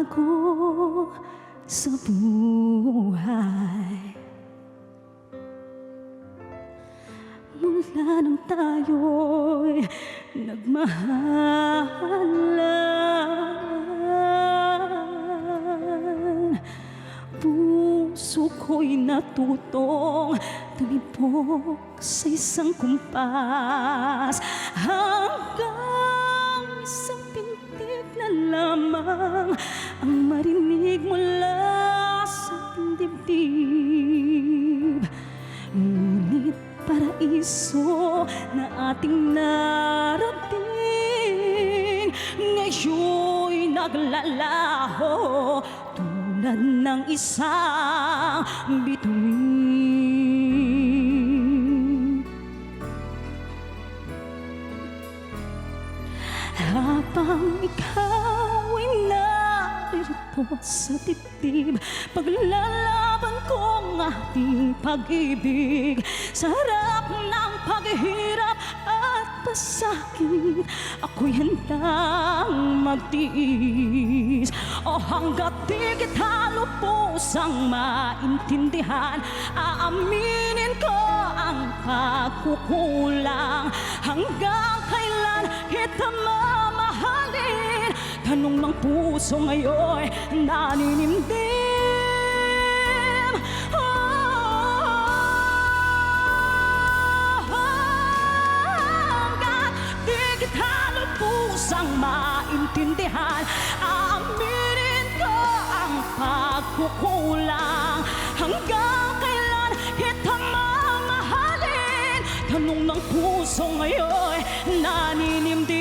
ko sa buhay. Mula nang tayo'y nagmahalan, puso ko'y natutong tumibok sa isang kumpas, hanggang isang pintig na lamang ang marinig mula sa ating dibdib. Ngunit paraiso na ating narating ngayon'y naglalaho tulad ng isang bituin. Habang ikaw ay naririto sa dibdib, paglalaban kong ating pag-ibig sa harap ng paghihirap at pasakit. Ako'y handang magtiis, o hanggat di kita lubusang maintindihan, aaminin ko ang pagkukulang. Hanggang kailan kita mamahalin? Tanong ng puso ngayon naninimdim. Hanggat di kita lubusang maintindihan, aaminin ko ang pagkukulang. Hanggang kailan kita mamahalin? Tanong ng puso ngayon naninimdim.